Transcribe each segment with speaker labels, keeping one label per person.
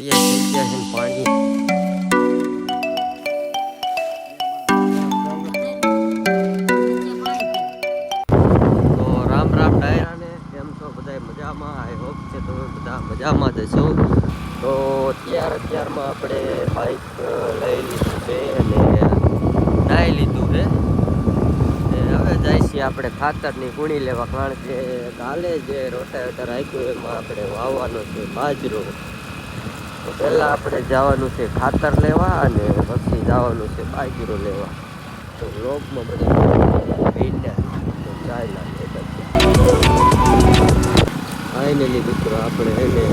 Speaker 1: પાણી તો રામ રામ ડાયરાને કેમ છો બધા મજામાં? આઈ હોપ છે તમે બધા મજામાં જ છો. તો અત્યારમાં આપણે બાઈક લઈ લીધું છે અને નાહી લીધું છે. હવે જાય છીએ આપણે ખાતરની ગુણી લેવા, કારણ કે કાલે જે રોટાવેટર આપ્યું એમાં આપણે વાવવાનો છે બાજરો. તો પહેલાં આપણે જવાનું છે ખાતર લેવા અને પછી જવાનું છે બાજરો લેવા. તો લોગમાં બધા ચાલ્યા ફાઇનલી મિત્રો આપણે એને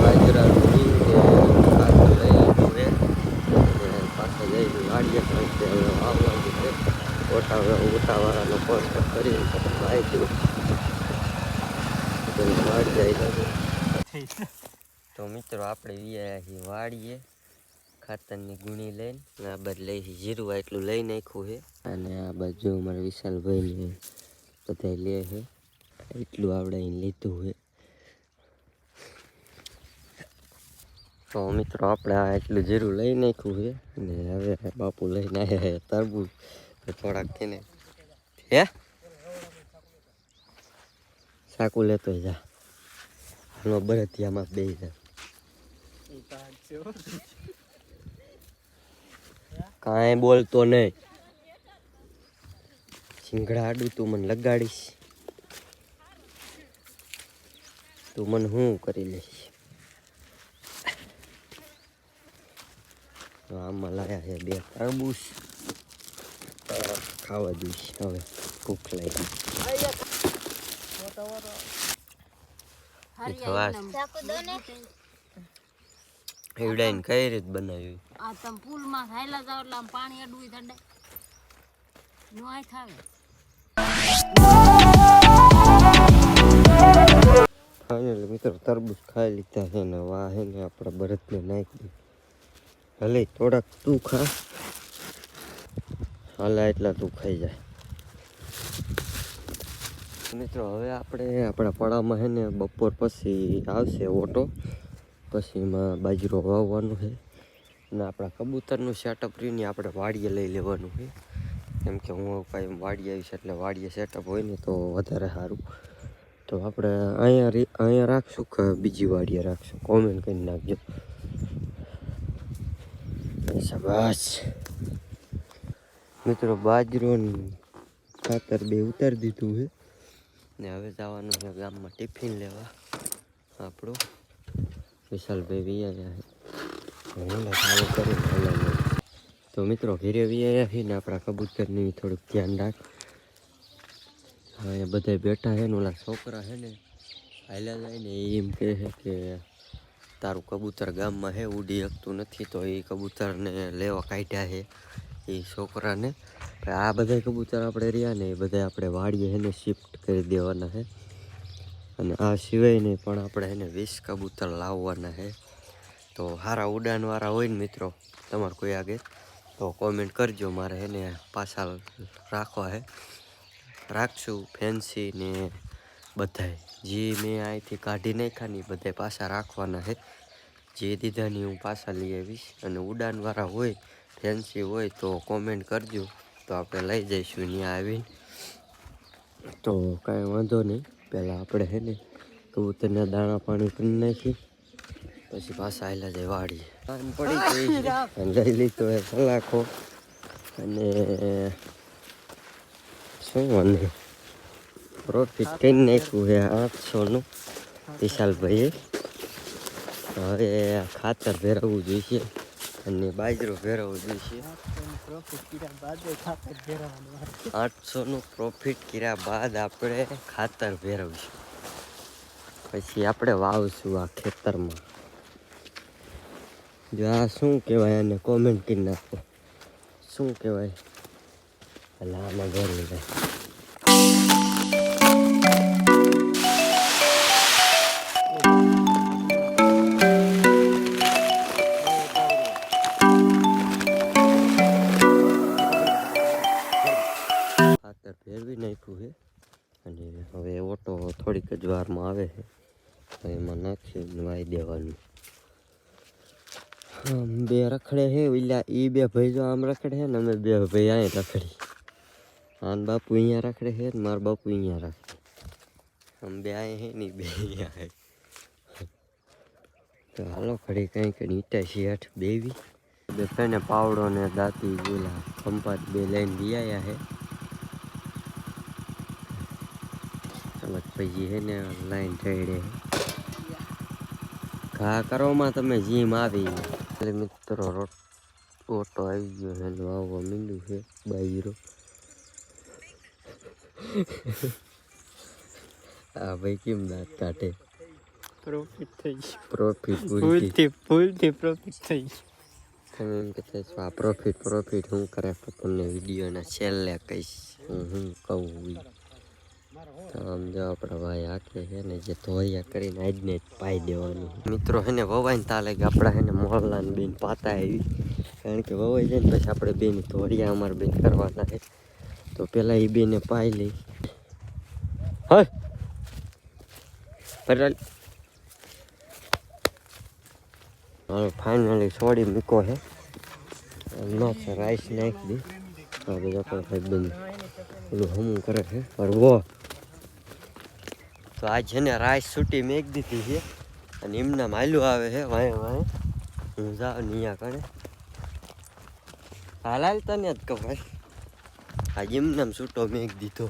Speaker 1: બાજરાનું ખાતર લઈ લીધું છે અને પાછા જઈને વાડીએ કારણ હવે વાવવાનું છે. ઉતાવાળાનો કોન્ટેક્ટ કરીને બાજરો વાડી જાય. તો મિત્રો આપણે વ્યાયા છીએ વાડીએ ખાતરની ગુણી લઈને. આ બાજુ લઈ જીરું એટલું લઈ નાખ્યું છે અને આ બાજુ અમારા વિશાલભાઈને બધા લે છે એટલું આપણે અહીં લીધું છે. તો મિત્રો આપણે આ એટલું જીરું લઈ નાખ્યું છે અને હવે બાપુ લઈને આવ્યા છે તરબૂચ. તો થોડાક થઈને હે સાકુ લેતો જા હાલો બરતિયામાં બે જા કાંઈ બોલતો નહીં. સિંગડા આડું તું મને લગાડીશ, તું મને શું કરી લઈશ. આમાં લાયા છે બે તરબૂચ, ખાવા દઈશ. હવે ભૂખ લાગી. હેવડાઈને કઈ રીત બનાવ્યું?
Speaker 2: આ તમ પુલમાં ખાયલા જાવ એટલે આમ પાણી અડવું થડે નો આય થાવે.
Speaker 1: ફાઇનલી મિત્રો તરબૂચ ખાઈ લીધા છે ને વાહ હે ને આપણા બરતને નાખી દે. ભલે થોડાક તું ખા, હાલા એટલા તું ખાઈ જાય. મિત્રો હવે આપણે આપણા પડામાં છે ને બપોર પછી આવશે ઓટો, પછી એમાં બાજરો વાવવાનું છે અને આપણા કબૂતરનું સેટઅપ રહીને આપણે વાડીએ લઈ લેવાનું છે. કેમ કે હું કાંઈ વાડીએ આવીશ એટલે વાડીએ સેટઅપ હોય ને તો વધારે સારું. તો આપણે અહીંયા રાખશું કે બીજી વાડીએ રાખશું? કોમેન્ટ કરી નાખજો. શાબાશ મિત્રો, બાજરો ખાતર બે ઉતારી દીધું છે ને હવે જવાનું છે ગામમાં ટિફિન લેવા. આપણું વિશાલભાઈ વિયા ચાલુ કરી. તો મિત્રો ઘેરે વિયા છે ને આપણા કબૂતરની થોડુંક ધ્યાન રાખ. હા બધા બેઠા છે ને ઓલા છોકરા છે ને હાલ્યા જાય ને એમ કહે છે કે તારું કબૂતર ગામમાં છે ઉડી શકતું નથી, તો એ કબૂતરને લેવા કાઢ્યા છે એ છોકરાને. આ બધા કબૂતર આપણે રહ્યા ને એ બધા આપણે વાડીએ એને શિફ્ટ કરી દેવાના છે. અને આ સિવાયને પણ આપણે એને 20 કબૂતર લાવવાના છે. તો સારા ઉડાનવાળા હોય ને મિત્રો તમારે કોઈ આગળ તો કોમેન્ટ કરજો. મારે એને પાછા રાખવા છે, રાખશું. ફેન્સી ને બધાય જે મેં અહીંથી કાઢી નાખ્યા ને બધા પાછા રાખવાના છે. જે દીધાની હું પાછા લઈ આવીશ. અને ઉડાનવાળા હોય ફેન્સી હોય તો કોમેન્ટ કરજો, તો આપણે લઈ જઈશું ત્યાં આવીને. તો કાંઈ વાંધો નહીં, પહેલાં આપણે છે ને કબૂતરના દાણા પાણી કરી નાખી પછી પાછા આવેલા જાય વાડીએ. કામ પડી ગઈ લઈ લીધો એ સલાખો અને શું મને પ્રોફિટ કરી નાખ્યું છે 800નું વિશાલભાઈએ. હવે ખાતર ભેરવવું જોઈશે અને બાજરો ભેરવવું જોઈશે. 800નું પ્રોફિટ કર્યા બાદ આપણે ખાતર ભેરવશું, પછી આપણે વાવશું આ ખેતરમાં. જો આ શું કહેવાય અને કોમેન્ટ કરી નાખો શું કહેવાય. એટલે આમાં ભરવું જાય. ખાતર ફેરવી નાખ્યું છે અને હવે ઓટો થોડીક જ વારમાં આવે છે, તો એમાં નાખી વાઈ દેવાનું. બે રખડે છે ઓલા એ બે ભાઈ જો આમ રખડે છે ને અમે બે ભાઈ અહીં રખડી આન બાપુ અહીંયા રખડે છે ને મારા બાપુ અહીંયા રખડે અમે બે આય હે ને બે અહીંયા હે તો હાલો ઘડી કંઈક નીટા શેઠ બેવી બે ફેને પાવડો ને દાંતી બોલા કંપાત બે લઈને દિયા હે અલગ પછી હે ને લાઈન ચડે ઘા કરવામાં તમે જીમ આવી એટલે મિત્રો ઓટો આવી ગયો છે ને વાવવા મીંડું છે બાઈરો હા ભાઈ કેમ દાંત કાઢે
Speaker 3: પ્રોફિટ થઈ ગયું.
Speaker 1: પ્રોફિટ
Speaker 3: ભૂલથી પ્રોફિટ થઈ ગયું.
Speaker 1: તમે એમ કહેતા છો આ પ્રોફિટ શું કરે તો તમને વિડીયોના છેલ્લે કહીશ હું કહું ઈ. તો આમ જો આપણા ભાઈ આખે છે ને જે ધોરિયા કરીને આજને જ પાઈ દેવાનું મિત્રો હે ને વવાઈને તાલે કે આપણા હે ને મોહલ્લાને બેન પાતા આવી કારણ કે વવાઈ જાય ને પછી આપણે બેન ધોરિયા અમારે બેન કરવાના છે તો પેલા એ બેને પાઈ લઈ હા બરાબર હવે ફાઇનલી છોડી મૂકો છે નો રાઈસ નાખી દી હવે આપણે ભાઈ બેન પેલું હમું કરે છે પરવો તો આજ છે ને રાઈસ છૂટી મેક દીધી છે અને એમના માયલું આવે છે વાંહે હું જાઉં નિયા કરે હાલાલ તને જ કહેવાય આજે એમનામ છૂટો મેક દીધો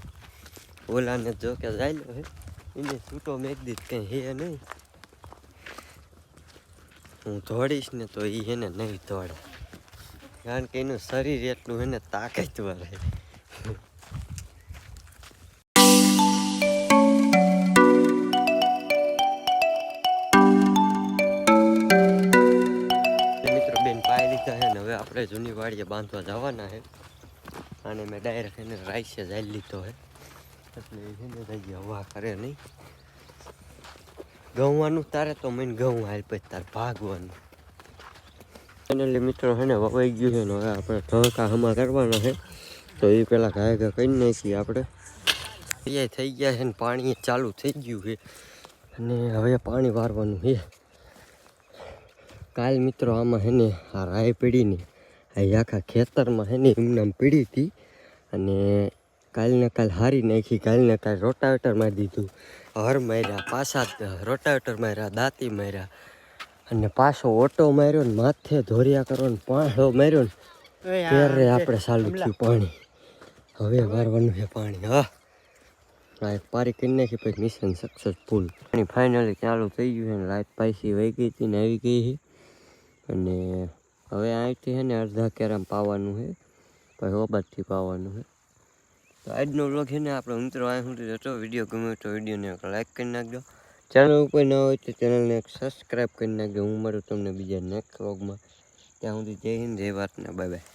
Speaker 1: ઓલાને જો કે જાયલો હે એને છૂટો મેક દીધ કંઈ હે નહીં હું દોડીશ ને તો એ એને નહીં દોડે કારણ કે એનું શરીર એટલું એને તાકાતવાર છે આપણે જૂની વાડીએ બાંધવા જવાના છે અને મેં ડાયરેક્ટ એને રાઈસે જાઈ લીધો છે એટલે એને જઈએ હવા કરે નહીં ગવવાનું તારે તો મને ઘઉં હાલ પછી તારે ભાગવાનું ફાઇનલી મિત્રો છે ને વવાઈ ગયું છે ને હવે આપણે ઢળકા હમા કરવાના છે તો એ પેલા ઘાય ઘા કરી નાખીએ આપણે એ થઈ ગયા છે ને પાણી ચાલુ થઈ ગયું છે અને હવે પાણી વારવાનું છે કાલ મિત્રો આમાં હે ને આ રાય પીડીને આ આખા ખેતરમાં હે ને એમનામ પીડી હતી અને કાલને કાલ હારી નાખી કાલને કાલ રોટાવેટર મારી દીધું હર માર્યા પાછા રોટાવેટર માર્યા દાંતી માર્યા અને પાછો ઓટો માર્યો ને માથે ધોરિયા કરો ને પાછો માર્યો ને ત્યારે આપણે ચાલુ થયું પાણી હવે વારવાનું છે પાણી હા એક પારી કરી નાખી પછી મિશન સક્સેસફુલ પાણી ફાઇનલી ચાલુ થઈ ગયું છે ને લાઈટ પાછી વહી ગઈ હતી ને આવી ગઈ છે અને હવે અહીંથી છે ને અડધા કેરામ પાવાનું છે પછી ઓબાદથી પાવાનું છે તો આજનો વ્લોગ છે ને આપણે મિત્રો અહીં સુધી હતો વિડીયો ગમે તો વિડીયોને એક લાઈક કરી નાખજો ચેનલ ઉપર ન હોય તો ચેનલને એક સબસ્ક્રાઈબ કરી નાખજો હું મળું તમને બીજા નેક્સ્ટ વ્લોગમાં ત્યાં સુધી જય હિન્દ જય ભારત ને બાય બાય